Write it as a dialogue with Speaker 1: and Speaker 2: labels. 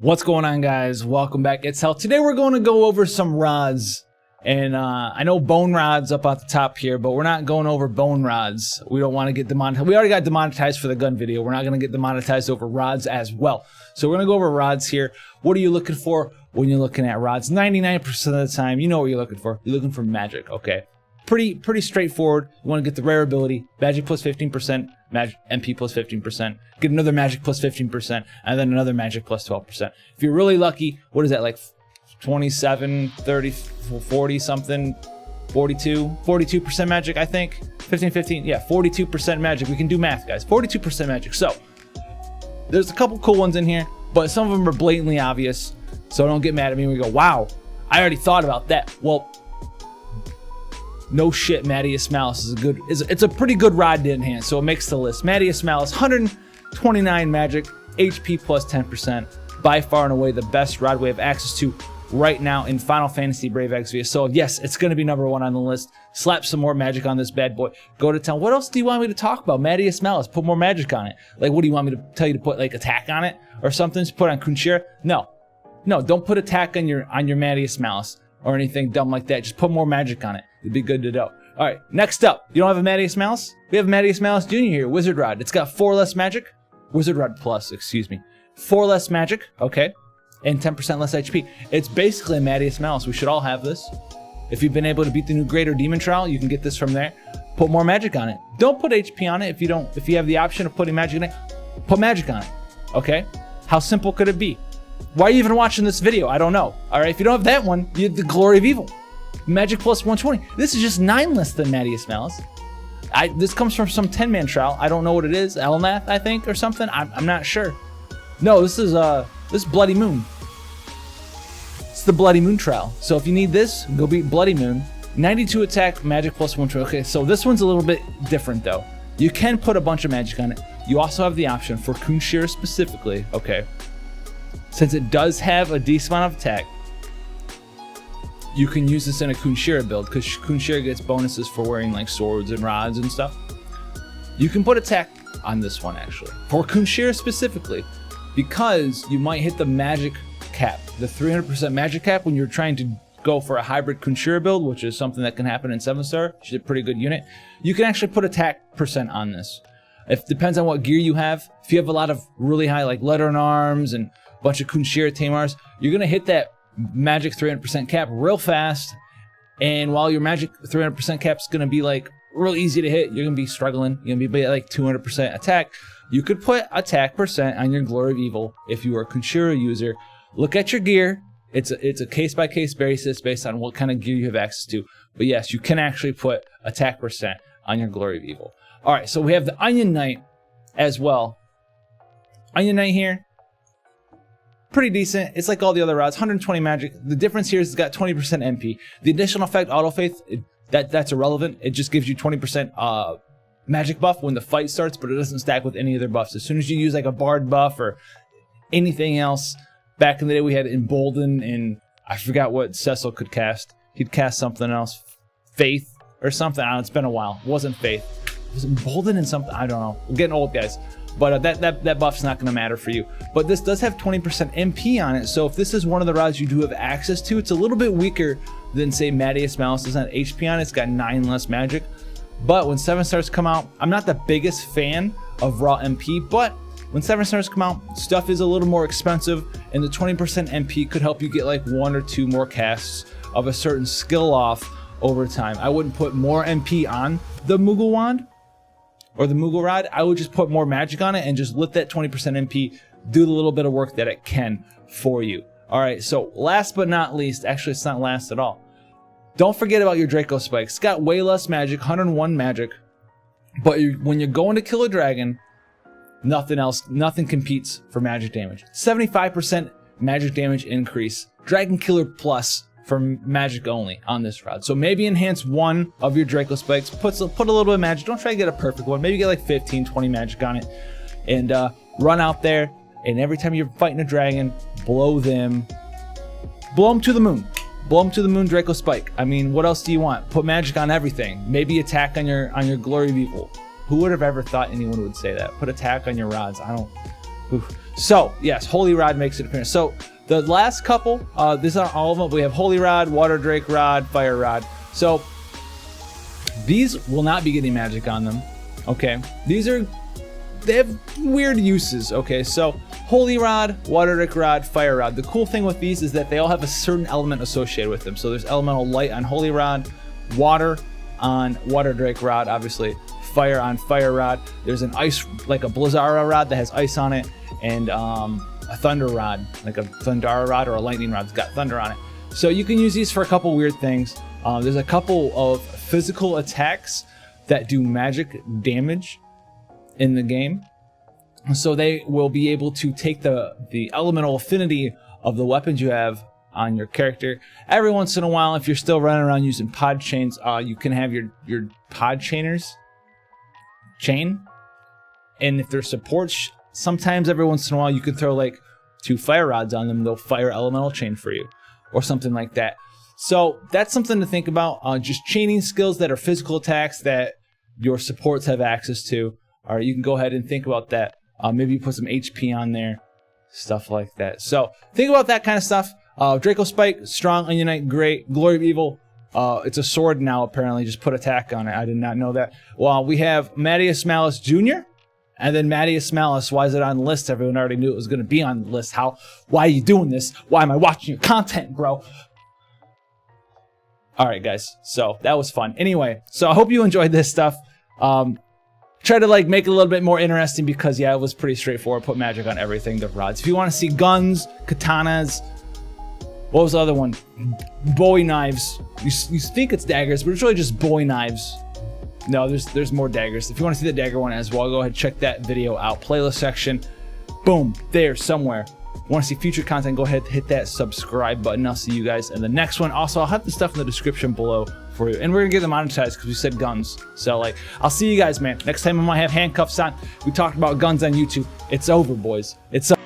Speaker 1: What's going on, guys? Welcome back. It's Hell. Today we're going to go over some rods, and I know bone rods up at the top here, but we're not going over bone rods. We don't want to get demonetized. We already got demonetized for the gun video. We're not going to get demonetized over rods as well. So we're going to go over rods here. What are you looking for when you're looking at rods? 99% of the time, you know what you're looking for. You're looking for magic, okay? Pretty straightforward. You want to get the rare ability, magic plus 15%, magic MP plus 15%, get another magic plus 15%, and then another magic plus 12%. If you're really lucky, what is that, like 27, 30, 40 something, 42% magic, I think. 15, yeah, 42% magic. We can do math, guys. 42% magic. So there's a couple cool ones in here, but some of them are blatantly obvious. So don't get mad at me when we go, wow, I already thought about that. Well, no shit, Mateus Malice is it's a pretty good rod to enhance, so it makes the list. Mateus Malice, 129 magic, HP plus 10%, by far and away the best rod we have access to right now in Final Fantasy Brave Exvius. So yes, it's going to be #1 on the list. Slap some more magic on this bad boy. Go to town. What else do you want me to talk about? Mateus Malice, put more magic on it. Like, what do you want me to tell you to put, like, attack on it or something? Just put on Kunshira? No, don't put attack on your Mateus Malice or anything dumb like that. Just put more magic on it. It'd be good to know. All right, next up, you don't have a Mateus Malice? We have Mateus Malice Jr. here, Wizard Rod. It's got 4 less magic. Wizard Rod Plus, excuse me. 4 less magic, okay, and 10% less HP. It's basically a Mateus Malice. We should all have this. If you've been able to beat the new Greater Demon Trial, you can get this from there. Put more magic on it. Don't put HP on it if you have the option of putting magic in it. Put magic on it, okay? How simple could it be? Why are you even watching this video? I don't know. All right, if you don't have that one, you have the Glory of Evil. Magic plus 120. This is just 9 less than Mateus Malice. This comes from some 10-man trial. I don't know what it is. Elnath, I think, or something. I'm not sure. No, this is Bloody Moon. It's the Bloody Moon trial. So if you need this, go beat Bloody Moon. 92 attack, magic plus 120. Okay, so this one's a little bit different though. You can put a bunch of magic on it. You also have the option for Kunshira specifically. Okay, since it does have a decent amount of attack, you can use this in a Kunshira build because Kunshira gets bonuses for wearing like swords and rods and stuff. You can put attack on this one actually for Kunshira specifically because you might hit the magic cap, the 300% magic cap when you're trying to go for a hybrid Kunshira build, which is something that can happen in 7-star. She's a pretty good unit. You can actually put attack percent on this. It depends on what gear you have. If you have a lot of really high like letter and arms and a bunch of Kunshira Tamars, you're gonna hit that magic 300% cap real fast, and while your magic 300% cap is going to be like real easy to hit, you're going to be struggling. You're going to be at like 200% attack. You could put attack percent on your Glory of Evil if you are a Kunshira user. Look at your gear. It's a case-by-case basis based on what kind of gear you have access to. But yes, you can actually put attack percent on your Glory of Evil. All right, so we have the Onion Knight as well. Onion Knight here, pretty decent. It's like all the other rods, 120 magic. The difference here is it's got 20% MP. The additional effect, Auto Faith, that's irrelevant. It just gives you 20% magic buff when the fight starts, but it doesn't stack with any other buffs. As soon as you use like a Bard buff or anything else, back in the day we had Embolden, and I forgot what Cecil could cast. He'd cast something else, Faith or something. I don't know, it's been a while. It wasn't Faith. It was Embolden and something. I don't know. We're getting old, guys. But that buff's not going to matter for you. But this does have 20% MP on it, so if this is one of the rods you do have access to, it's a little bit weaker than, say, Mateus Malice. Doesn't have HP on it. It's got 9 less magic. But when 7-stars come out, I'm not the biggest fan of raw MP, but when 7-stars come out, stuff is a little more expensive, and the 20% MP could help you get like 1 or 2 more casts of a certain skill off over time. I wouldn't put more MP on the Moogle Wand or the Moogle Rod. I would just put more magic on it and just let that 20% MP do the little bit of work that it can for you. All right, so last but not least, actually it's not last at all. Don't forget about your Draco Spike. It's got way less magic, 101 magic, but when you're going to kill a dragon, nothing competes for magic damage. 75% magic damage increase, Dragon Killer Plus for magic only on this rod. So maybe enhance one of your Draco Spikes, put a little bit of magic. Don't try to get a perfect one. Maybe get like 15, 20 magic on it, and run out there, and every time you're fighting a dragon, blow them to the moon. Blow them to the moon, Draco Spike. I mean, what else do you want? Put magic on everything. Maybe attack on your Glory of Evil. Who would have ever thought anyone would say that? Put attack on your rods. Oof. So yes, Holy Rod makes an appearance. So the last couple, these aren't all of them, but we have Holy Rod, Water Drake Rod, Fire Rod. So these will not be getting magic on them. Okay, they have weird uses. Okay, so Holy Rod, Water Drake Rod, Fire Rod. The cool thing with these is that they all have a certain element associated with them. So there's elemental light on Holy Rod, water on Water Drake Rod, obviously fire on Fire Rod. There's an ice, like a Blizzara Rod that has ice on it, and a Thunder Rod, like a Thundara Rod or a Lightning Rod that's got thunder on it. So you can use these for a couple weird things. There's a couple of physical attacks that do magic damage in the game. So they will be able to take the elemental affinity of the weapons you have on your character. Every once in a while, if you're still running around using pod chains, you can have your pod chainers chain. And if they're supports, sometimes every once in a while you can throw like 2 fire rods on them. They'll fire elemental chain for you or something like that. So that's something to think about. Just chaining skills that are physical attacks that your supports have access to. All right, you can go ahead and think about that. Maybe you put some HP on there, stuff like that. So think about that kind of stuff. Draco Spike, strong, Unite, great. Glory of Evil, it's a sword now apparently. Just put attack on it. I did not know that. Well, we have Mateus Malice Jr. and then Mateus Malice. Why is it on the list? Everyone already knew it was going to be on the list. Why are you doing this? Why am I watching your content, bro? All right, guys. So that was fun. Anyway, so I hope you enjoyed this stuff. Try to like make it a little bit more interesting because yeah, it was pretty straightforward. Put magic on everything, the rods. If you want to see guns, katanas, what was the other one? Bowie knives. You think it's daggers, but it's really just Bowie knives. No, there's more daggers. If you want to see the dagger one as well, go ahead and check that video out. Playlist section. Boom, there somewhere. Want to see future content, go ahead and hit that subscribe button. I'll see you guys in the next one. Also, I'll have the stuff in the description below for you. And we're going to get them monetized because we said guns. So, like, I'll see you guys, man. Next time I might have handcuffs on. We talked about guns on YouTube. It's over, boys. It's over.